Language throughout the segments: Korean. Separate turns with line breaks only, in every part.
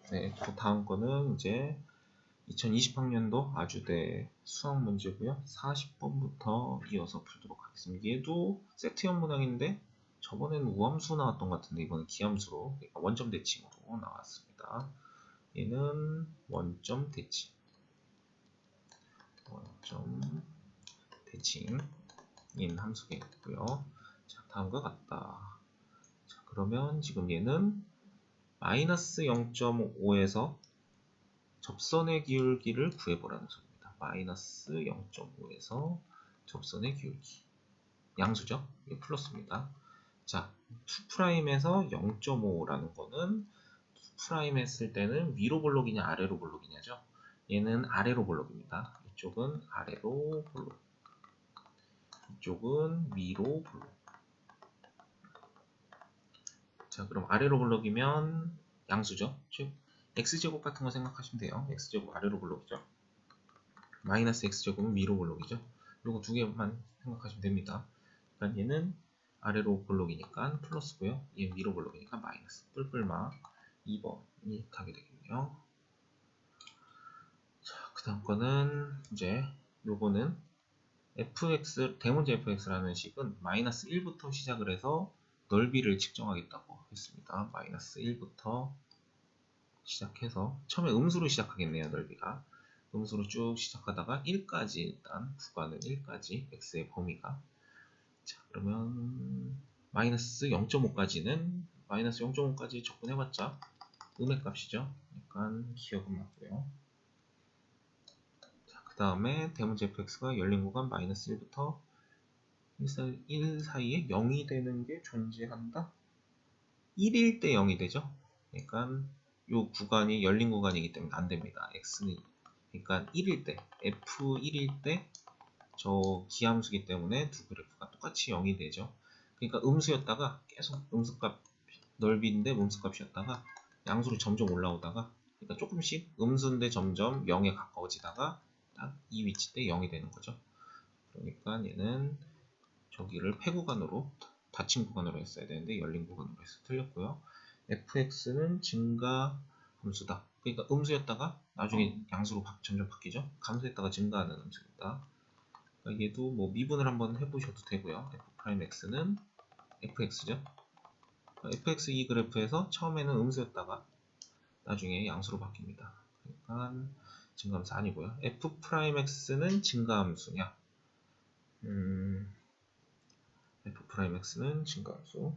네, 그 다음 거는 이제 2020학년도 아주대 수학 문제고요. 40번부터 이어서 풀도록 하겠습니다. 얘도 세트형 문항인데 저번에는 우함수 나왔던 것 같은데 이번엔 기함수로, 그러니까 원점 대칭으로 나왔습니다. 얘는 원점 대칭, 원점 대칭인 함수가 있고요. 자, 다음과 같다. 자, 그러면 지금 얘는 마이너스 0.5에서 접선의 기울기를 구해보라는 소리입니다. 마이너스 0.5에서 접선의 기울기. 양수죠? 이게 플러스입니다. 자, 2'에서 0.5라는 거는 2' 했을 때는 위로 볼록이냐 아래로 볼록이냐죠? 얘는 아래로 볼록입니다. 이쪽은 아래로 볼록, 이쪽은 위로 볼록. 자, 그럼 아래로 볼록이면 양수죠? 즉 x제곱 같은 거 생각하시면 돼요. x제곱 아래로 볼록이죠. 마이너스 x제곱은 위로 볼록이죠. 요거 두 개만 생각하시면 됩니다. 그러니까 얘는 아래로 볼록이니까 플러스고요. 얘는 위로 볼록이니까 마이너스. 뿔뿔마 2번이 답이 되겠네요. 자, 그 다음 거는 이제 요거는 fx, 대문제 fx라는 식은 마이너스 1부터 시작을 해서 넓이를 측정하겠다고 했습니다. 마이너스 1부터 시작해서 처음에 음수로 시작하겠네요. 넓이가 음수로 쭉 시작하다가 1까지, 일단 구간은 1까지 x의 범위가. 자, 그러면 마이너스 0.5까지는 마이너스 0.5까지 접근해봤자 음의 값이죠. 그러니까 기억은 맞고요. 자, 그 다음에 대문제 fx가 열린 구간 마이너스 1부터 1 사이에 0이 되는 게 존재한다. 1일 때 0이 되죠. 그러니까 이 구간이 열린 구간이기 때문에 안 됩니다. x는, 그러니까 1일 때, f1일 때 저 기함수기 때문에 두 그래프가 똑같이 0이 되죠. 그러니까 음수였다가 계속 음수값, 넓이인데 음수값이었다가 양수로 점점 올라오다가, 그러니까 조금씩 음수인데 점점 0에 가까워지다가 딱 이 위치 때 0이 되는 거죠. 그러니까 얘는 저기를 폐구간으로, 닫힌 구간으로 했어야 되는데 열린 구간으로 해서 틀렸고요. fx는 증가 함수다. 그러니까 음수였다가 나중에 양수로 점점 바뀌죠. 감소했다가 증가하는 함수입니다. 그러니까 얘도 뭐 미분을 한번 해보셔도 되고요. f'x는 fx죠. fx 이 그래프에서 처음에는 음수였다가 나중에 양수로 바뀝니다. 그러니까 증가함수 아니고요. f'x는 증가함수냐? f'x는 증가함수.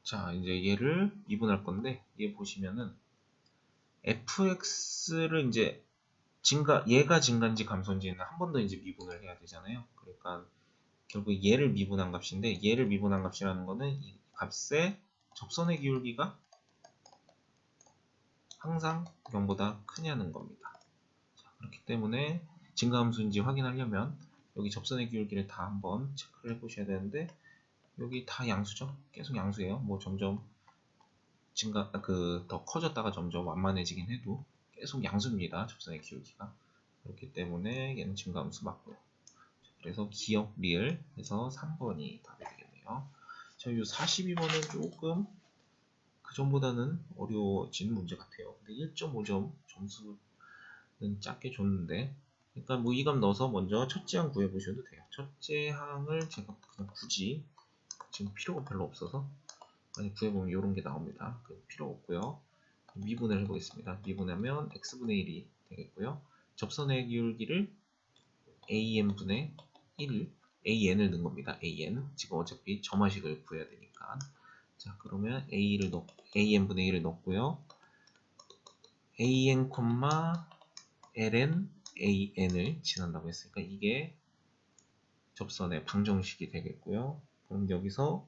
자, 이제 얘를 미분할 건데, 얘 보시면은 fx를 이제 얘가 증가인지 감소인지는 한 번 더 이제 미분을 해야 되잖아요. 그러니까 결국 얘를 미분한 값인데, 얘를 미분한 값이라는 거는 이 값의 접선의 기울기가 항상 0보다 크냐는 겁니다. 자, 그렇기 때문에 증가함수인지 확인하려면 여기 접선의 기울기를 다 한번 체크를 해보셔야 되는데, 여기 다 양수죠. 계속 양수예요. 뭐 점점 더 커졌다가 점점 완만해지긴 해도 계속 양수입니다. 접선의 기울기가. 그렇기 때문에 얘는 증가함수 맞고요. 그래서 기억 리을 해서 3번이 답이 되겠네요. 자, 이 42번은 조금 그 전보다는 어려워진 문제 같아요. 근데 1.5점 점수는 작게 줬는데, 그러니까 뭐 이 값 넣어서 먼저 첫째 항 구해보셔도 돼요. 첫째 항을 제가 그냥 굳이 지금 필요가 별로 없어서 많이 구해보면 이런 게 나옵니다. 필요 없고요. 미분을 해보겠습니다. 미분하면 x분의 1이 되겠고요. 접선의 기울기를 an분의 1, an을 넣은 겁니다. an. 지금 어차피 점화식을 구해야 되니까. 자, 그러면 an분의 1을 넣고요. an, ln, an을 지난다고 했으니까 이게 접선의 방정식이 되겠고요. 그럼 여기서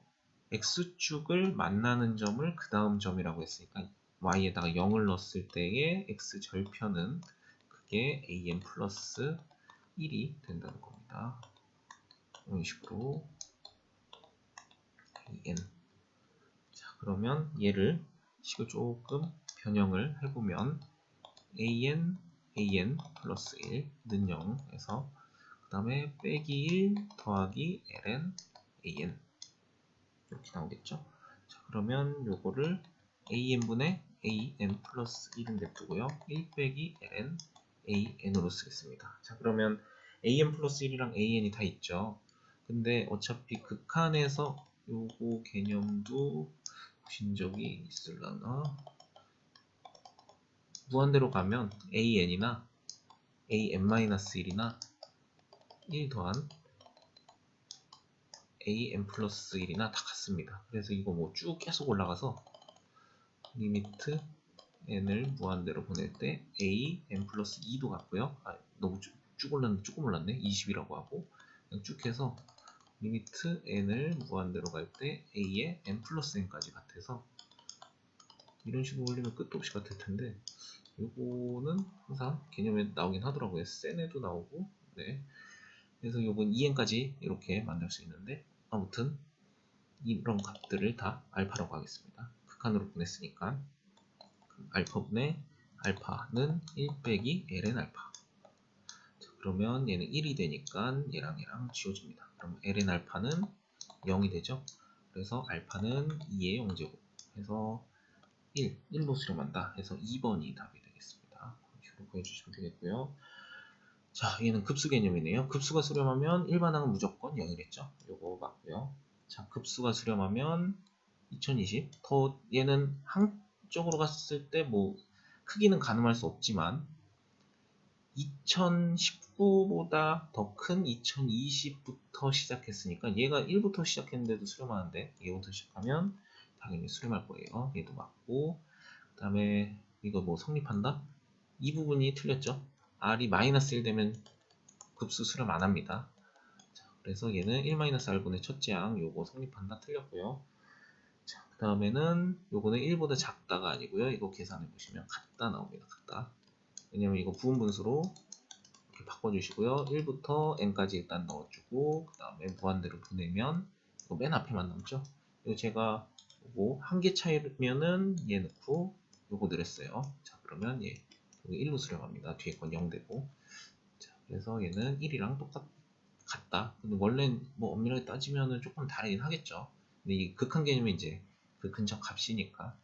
x축을 만나는 점을 그 다음 점이라고 했으니까 y에다가 0을 넣었을 때의 x절편은 그게 an 플러스 1이 된다는 겁니다. 이런 식으로 an. 자, 그러면 얘를 식을 조금 변형을 해보면 an 플러스 1는 0에서 그 다음에 빼기 1 더하기 ln an 이렇게 나오겠죠. 자, 그러면 요거를 an분의 an 플러스 1은 냅두고요. 1 빼기 ln an으로 쓰겠습니다. 자, 그러면 an 플러스 1이랑 an이 다 있죠. 근데 어차피 극한에서 요거 개념도 보신 적이 있을라나? 무한대로 가면 an이나 an-1이나 1 더한 an 플러스 1이나 다 같습니다. 그래서 이거 뭐 쭉 계속 올라가서 리미트 n을 무한대로 보낼 때 an 플러스 2도 같고요. 아, 너무 쭉 올랐는데 조금 올랐네. 20이라고 하고 그냥 쭉 해서 리미트 n을 무한대로 갈 때 a의 n 플러스 n까지 같아서 이런 식으로 올리면 끝도 없이 같을 텐데 요거는 항상 개념에 나오긴 하더라고요. 센에도 나오고 네. 그래서 요건 2n까지 이렇게 만들 수 있는데 아무튼 이런 값들을 다 알파라고 하겠습니다. 극한으로 보냈으니까 알파분의 알파는 1 빼기 ln 알파. 자, 그러면 얘는 1이 되니까 얘랑 지워집니다. 그럼 ln 알파는 0이 되죠. 그래서 알파는 2의 0제곱 해서 1로 수렴한다 해서 2번이 답이 되겠습니다. 이렇게 보여주시면 되겠고요. 자, 얘는 급수 개념이네요. 급수가 수렴하면 일반항은 무조건 0이랬죠. 요거 맞고요. 자, 급수가 수렴하면 2020. 더 얘는 항적으로 갔을 때 뭐 크기는 가늠할 수 없지만 2019보다 더 큰 2020부터 시작했으니까 얘가 1부터 시작했는데도 수렴하는데 얘부터 시작하면 당연히 수렴할 거예요. 얘도 맞고 그 다음에 이거 뭐 성립한다? 이 부분이 틀렸죠. r이 마이너스 1 되면 급수 수렴 안 합니다. 자, 그래서 얘는 1-r분의 첫째 항 요거 성립한다 틀렸고요. 자, 그 다음에는 요거는 1보다 작다가 아니고요. 이거 계산해 보시면 같다 나옵니다. 같다. 왜냐면 이거 부분 분수로 이렇게 바꿔주시고요. 1부터 n까지 일단 넣어주고 그 다음에 무한대로 보내면 이거 맨 앞에만 남죠. 이거 제가 요거 한 개 차이면은 얘 넣고 요거 늘렸어요. 자, 그러면 얘 여기 1로 수렴합니다. 뒤에 건 0 되고. 자, 그래서 얘는 1이랑 같다. 근데 원래 뭐 엄밀하게 따지면은 조금 다르긴 하겠죠. 근데 이 극한 개념이 이제 그 근처 값이니까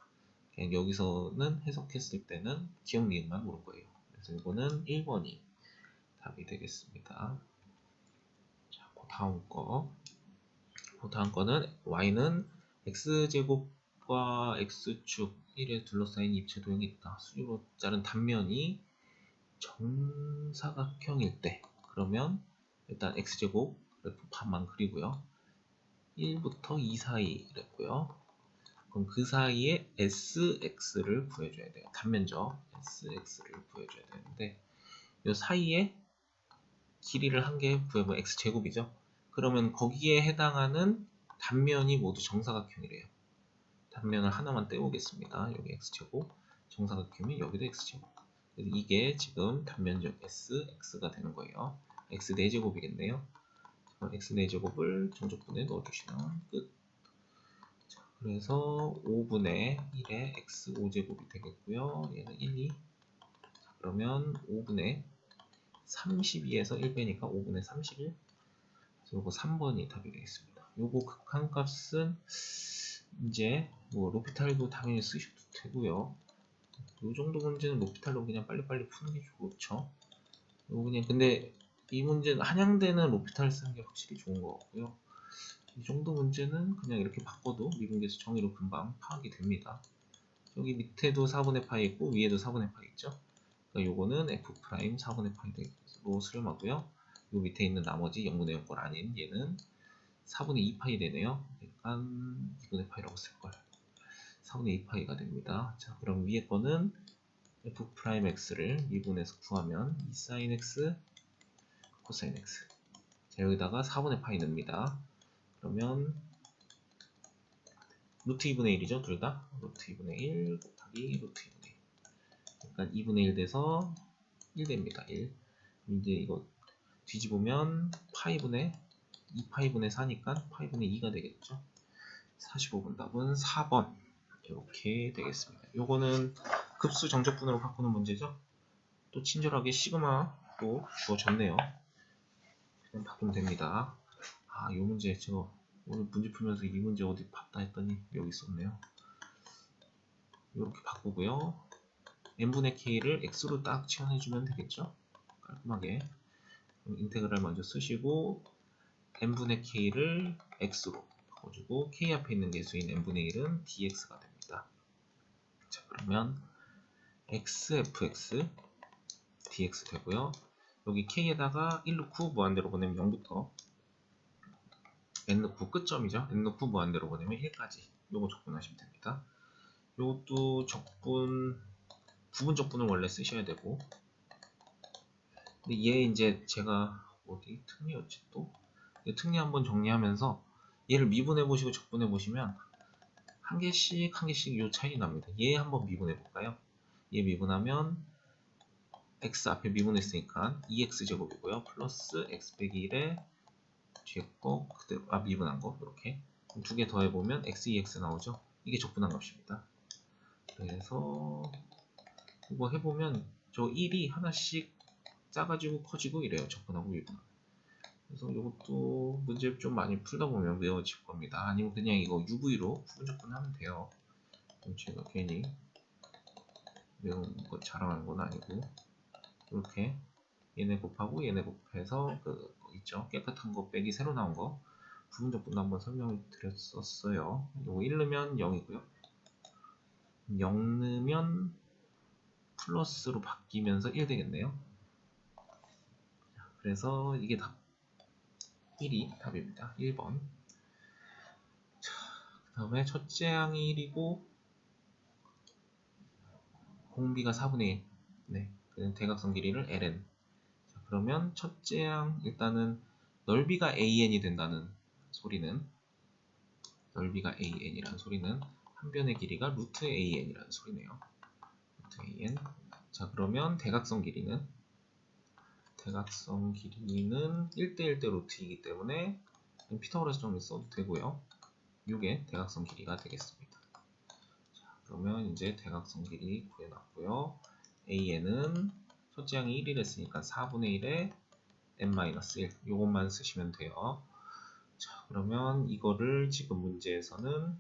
그냥 여기서는 해석했을 때는 기억 니은만 모른 거예요. 그래서 이거는 1번이 답이 되겠습니다. 자, 그 다음 거는 y는 x제곱과 x축 1에 둘러싸인 입체 도형이 있다. 수직으로 자른 단면이 정사각형일 때 그러면 일단 x제곱 그래프 판만 그리고요. 1부터 2 사이 그랬고요. 그럼 그 사이에 sx를 구해줘야 돼요. 단면적 sx를 구해줘야 되는데 이 사이에 길이를 한 개 구해보면 x제곱이죠. 그러면 거기에 해당하는 단면이 모두 정사각형이래요. 단면을 하나만 떼오겠습니다. 여기 x제곱 정사각형이 여기도 x제곱. 그래서 이게 지금 단면적 sx가 되는 거예요. x 4제곱이겠네요. x 4제곱을 정적분에 넣어주시면 끝. 자, 그래서 5분의 1에 x 5제곱이 되겠고요. 얘는 1, 2. 자, 그러면 5분의 32에서 1 빼니까 5분의 31. 그래서 요거 3번이 답이 되겠습니다. 요거 극한값은 이제 뭐 로피탈도 당연히 쓰셔도 되고요. 요 정도 문제는 로피탈로 그냥 빨리빨리 푸는 게 좋죠. 요 그냥 근데 이 문제는 한양대는 로피탈 쓰는 게 확실히 좋은 것 같고요. 이 정도 문제는 그냥 이렇게 바꿔도 미분계수 정의로 금방 파악이 됩니다. 여기 밑에도 4분의 파이 있고 위에도 4분의 파이 있죠. 그러니까 요거는 f' 4분의 파이로 수렴하고요. 요 밑에 있는 나머지 0분의 0꼴 아닌 얘는 4분의 2파이 되네요. 그러니까 2분의 파이라고 쓸걸. 4분의 2파이가 됩니다. 자, 그럼 위에 거는 f'x를 미분해서 구하면 2sin x, 코사인 x. 자, 여기다가 4분의 파이 넣습니다. 그러면 루트 2분의 1이죠, 둘 다. 루트 2분의 1 곱하기 루트 2분의 1. 그러니까 2분의 1 돼서 1 됩니다. 1. 이제 이거 뒤집으면 파이분의 2파이분의 4니까 파이분의 2가 되겠죠. 45번 답은 4번 이렇게 되겠습니다. 요거는 급수 정적분으로 바꾸는 문제죠. 또 친절하게 시그마도 주어졌네요. 그냥 바꾸면 됩니다. 아, 요 문제 저 오늘 문제 풀면서 이 문제 어디 봤다 했더니 여기 있었네요. 이렇게 바꾸고요. n분의 k를 x로 딱 치환해주면 되겠죠? 깔끔하게. 그럼 인테그랄 먼저 쓰시고 n분의 k를 x로 바꿔주고 k 앞에 있는 개수인 n분의 1은 dx가 됩니다. 자, 그러면 xfx dx 되고요. 여기 k에다가 1 넣고 무한대로 보내면 0부터 n 넣고 끝점이죠. n 넣고 무한대로 보내면 1까지. 요거 적분하시면 됩니다. 요것도 부분 적분을 원래 쓰셔야 되고, 근데 얘 이제 제가 어디 특리였지 또? 얘 특리 한번 정리하면서 얘를 미분해 보시고 적분해 보시면 한 개씩 요 차이 납니다. 얘 한번 미분해 볼까요? 얘 미분하면 x 앞에 미분했으니까 2x 제곱이고요. 플러스 x 빼기 1에 뒤에 거 그대로 미분한 거 이렇게 두 개 더해 보면 x, 2x 나오죠. 이게 적분한 값입니다. 그래서 이거 해보면 저 1이 하나씩 작아지고 커지고 이래요. 적분하고 미분하고. 그래서 이것도 문제 좀 많이 풀다 보면 외워질 겁니다. 아니면 그냥 이거 UV로 부분 적분하면 돼요. 제가 괜히 외운 거 자랑하는 건 아니고 이렇게 얘네 곱하고 얘네 곱해서 그 있죠. 깨끗한 거 빼기 새로 나온 거 부분 적분 한번 설명을 드렸었어요. 요거 1 넣으면 0이고요. 0 넣으면 플러스로 바뀌면서 1 되겠네요. 그래서 이게 답 1이 답입니다. 1번. 그 다음에 첫째 항이 1이고 공비가 4분의 1. 네, 대각선 길이를 ln. 자, 그러면 첫째 항 일단은 넓이가 an이 된다는 소리는 한 변의 길이가 루트 an이라는 소리네요. 루트 an. 자, 그러면 대각선 길이는 1대 1대 루트이기 때문에 피타고라스 정리 써도 되고요. 이게 대각선 길이가 되겠습니다. 자, 그러면 이제 대각선 길이 구해놨고요. an은 첫째 항이 1을 했으니까 4분의 1에 n-1 요것만 쓰시면 돼요. 자, 그러면 이거를 지금 문제에서는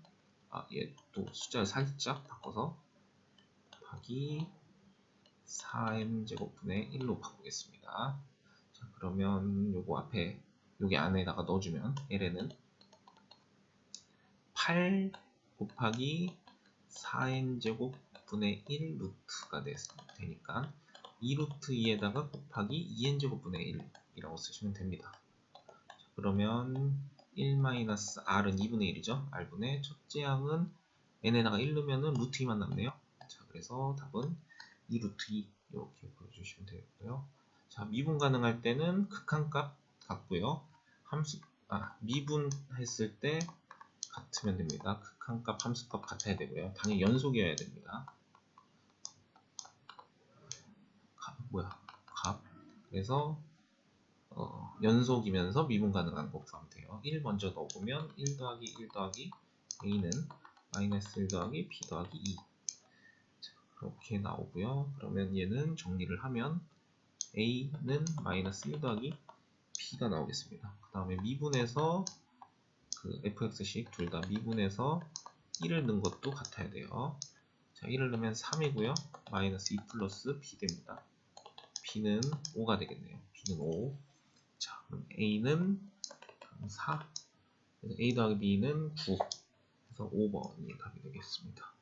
얘 또 숫자를 살짝 바꿔서 곱하기 4m제곱분의 1로 바꾸겠습니다. 자, 그러면 요거 앞에 여기 안에다가 넣어주면 ln은 8 곱하기 4n제곱분의 1 루트가 되니까 2루트 2에다가 곱하기 2n제곱분의 1이라고 쓰시면 됩니다. 자, 그러면 1-r은 2분의 1이죠. r분의 첫째 항은 n에다가 1 넣으면 루트 2만 남네요. 자, 그래서 답은 2루트 2 이렇게 보여주시면 되고요. 자, 미분 가능할 때는 극한값 같고요. 미분했을 때 같으면 됩니다. 극한값, 함수값 같아야 되고요. 당연히 연속이어야 됩니다. 값. 그래서 연속이면서 미분 가능한 거 구하면 돼요. 1 먼저 넣어보면 1 더하기 1 더하기 a는 마이너스 1 더하기 b 더하기 2 자, 그렇게 나오고요. 그러면 얘는 정리를 하면 a는 마이너스 1 더하기 b가 나오겠습니다. 그 다음에 미분해서 그 fx식 둘 다 미분해서 1을 넣은 것도 같아야 돼요. 자, 1을 넣으면 3이고요. 마이너스 2 플러스 b 됩니다. b는 5가 되겠네요. b는 5. 자, 그럼 a는 4. 그래서 a 더하기 b는 9. 그래서 5번이 답이 되겠습니다.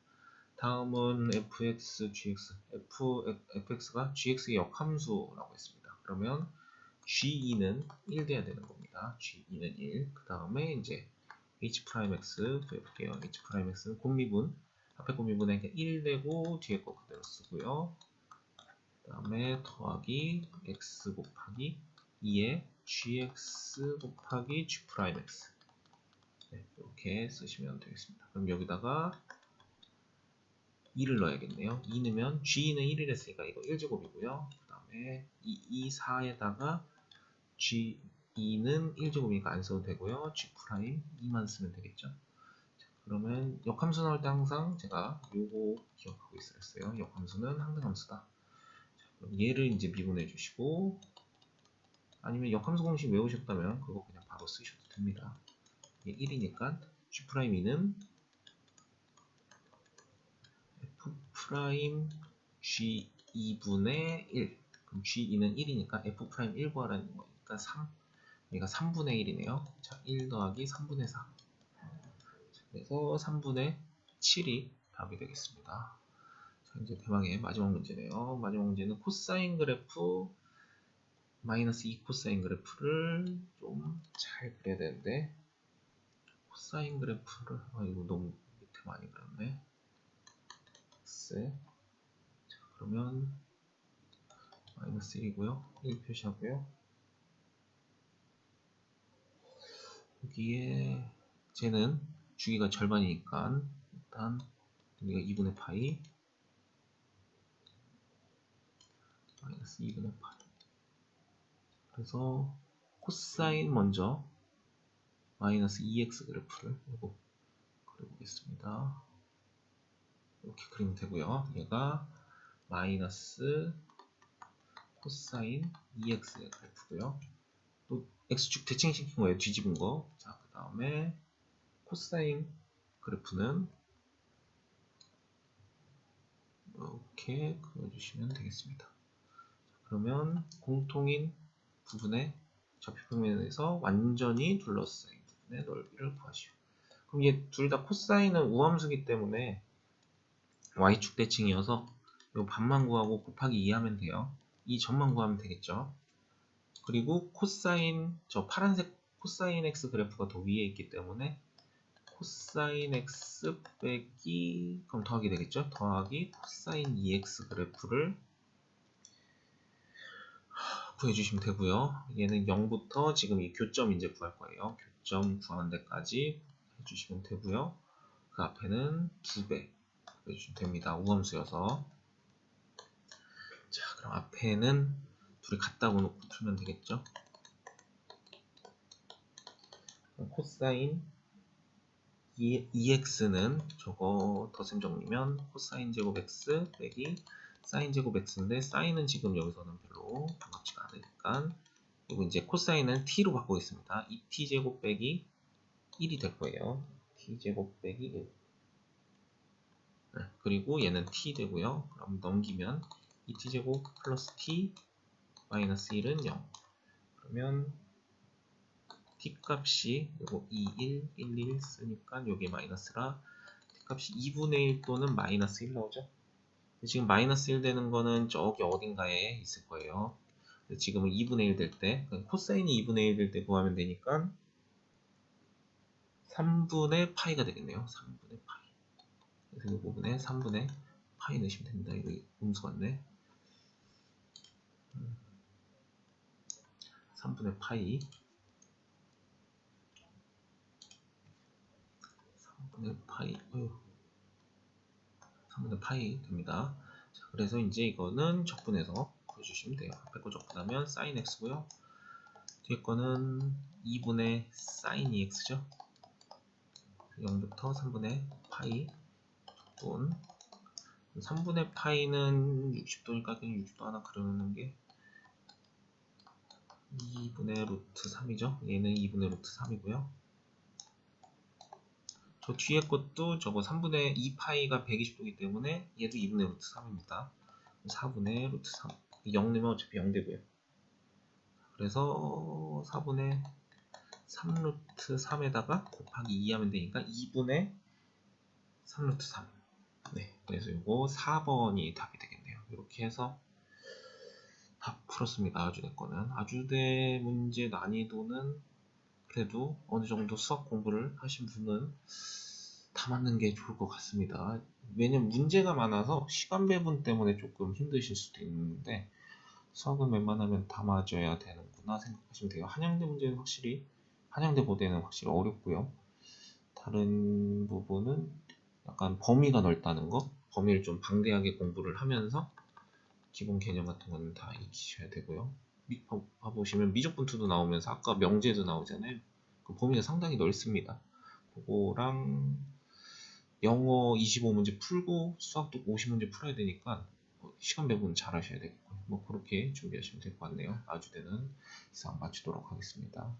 다음은 fx, gx. fx가 gx의 역함수라고 했습니다. 그러면 g2는 1 돼야 되는 겁니다. g2는 1. 그 다음에 이제 h'x 구해볼게요. h'x는 곱미분. 앞에 곱미분에 1 되고 뒤에 거 그대로 쓰고요. 그 다음에 더하기 x 곱하기 2에 gx 곱하기 g'x. 네, 이렇게 쓰시면 되겠습니다. 그럼 여기다가 2를 넣어야겠네요. 2 넣으면 g는 1을 했으니까 이거 1제곱이고요. 그 다음에 2, 4에다가 g2는 1제곱이니까 안 써도 되고요. g' 2만 쓰면 되겠죠. 자, 그러면 역함수 나올 때 항상 제가 요거 기억하고 있었어요. 역함수는 항등함수다. 자, 그럼 얘를 이제 미분해 주시고 아니면 역함수 공식 외우셨다면 그거 그냥 바로 쓰셔도 됩니다. 이게 1이니까 G'2는 F' G2분의 1. 그럼 G2는 1이니까 F'1 구하라는 거니까 3. 얘가 3분의 1이네요. 자, 1 더하기 3분의 4. 그래서 3분의 7이 답이 되겠습니다. 자, 이제 대망의 마지막 문제네요. 마지막 문제는 코사인 그래프 마이너스 2 코사인 그래프를 좀 잘 그려야 되는데, 코사인 그래프를 이거 너무 밑에 많이 그렸네. X. 자, 그러면 마이너스 1이고요. 1 표시하고요. 여기에 쟤는 주기가 절반이니까 일단 여기가 2분의 파이 마이너스 2분의 파이. 그래서 코사인 먼저 마이너스 2x 그래프를 이거 그려보겠습니다. 이렇게 그리면 되고요. 얘가 마이너스 코사인 2x 그래프고요. 또 x축 대칭시킨 거예요. 뒤집은 거. 자, 그 다음에 코사인 그래프는 이렇게 그려주시면 되겠습니다. 그러면 공통인 부분의 좌표평면에서 완전히 둘러싸인 부분의 넓이를 구하시오. 그럼 얘 둘 다 코사인은 우함수기 때문에 y축 대칭이어서 이 반만 구하고 곱하기 2 하면 돼요. 이 점만 구하면 되겠죠. 그리고 코사인, 저 파란색 코사인 x 그래프가 더 위에 있기 때문에 코사인 x 빼기, 그럼 더하기 되겠죠. 더하기 코사인 2x 그래프를 구해주시면 되고요. 얘는 0부터 지금 이 교점 이제 구할 거예요. 교점 구하는 데까지 해주시면 되고요. 그 앞에는 2배 해주시면 됩니다. 우함수여서. 자, 그럼 앞에는 둘이 같다 놓고 풀면 되겠죠. 코사인 2x는 저거 덧셈 정리면 코사인 제곱 x 빼기 사인 제곱 x인데 사인은 지금 여기서는 별로 반갑지가 않으니까 그리고 이제 코사인은 t로 바꾸겠습니다. 2t 제곱 빼기 1이 될 거예요. t 제곱 빼기 1. 네, 그리고 얘는 t 되고요. 그럼 넘기면 2t 제곱 플러스 t 마이너스 1은 0. 그러면 t 값이 이거 2, 1, 1, 1 쓰니까 여기 마이너스라 t 값이 2분의 1 또는 마이너스 1 나오죠. 지금 마이너스 1 되는 거는 저기 어딘가에 있을 거예요. 지금은 2분의 1 될 때, 코사인이 2분의 1 될 때 구하면 되니까 3분의 파이가 되겠네요. 3분의 파이. 그래서 이 부분에 3분의 파이 넣으시면 됩니다. 이거 음수 같네. 3분의 파이. 3분의 파이. 3분의 파이 됩니다. 자, 그래서 이제 이거는 적분해서 보여주시면 돼요. 앞에 거 적분하면 sin x고요. 뒤에 거는 2분의 sin 2x죠. 0부터 3분의 파이 적분. 3분의 파이는 60도니까 그냥 60도 하나 그려놓는 게 2분의 루트 3이죠. 얘는 2분의 루트 3이고요. 저 뒤에 것도 저거 3분의 2파이가 120도이기 때문에 얘도 2분의 루트 3입니다. 4분의 루트 3. 0 넣으면 어차피 0 되고요. 그래서 4분의 3루트 3에다가 곱하기 2 하면 되니까 2분의 3루트 3. 네, 그래서 이거 4번이 답이 되겠네요. 이렇게 해서 답 풀었습니다. 아주대 거는. 아주대 문제 난이도는 그래도 어느 정도 수학 공부를 하신 분은 다 맞는 게 좋을 것 같습니다. 왜냐면 문제가 많아서 시간 배분 때문에 조금 힘드실 수도 있는데 수학은 웬만하면 다 맞아야 되는구나 생각하시면 돼요. 한양대 문제는 확실히 한양대보다는 확실히 어렵고요. 다른 부분은 약간 범위가 넓다는 거, 범위를 좀 방대하게 공부를 하면서 기본 개념 같은 거는 다 익히셔야 되고요. 봐보시면 미적분투도 나오면서 아까 명제도 나오잖아요. 그 범위가 상당히 넓습니다. 그거랑 영어 25문제 풀고 수학도 50문제 풀어야 되니까 시간 배분 잘 하셔야 되겠고요. 뭐 그렇게 준비하시면 될 것 같네요. 아주대는 이상 마치도록 하겠습니다.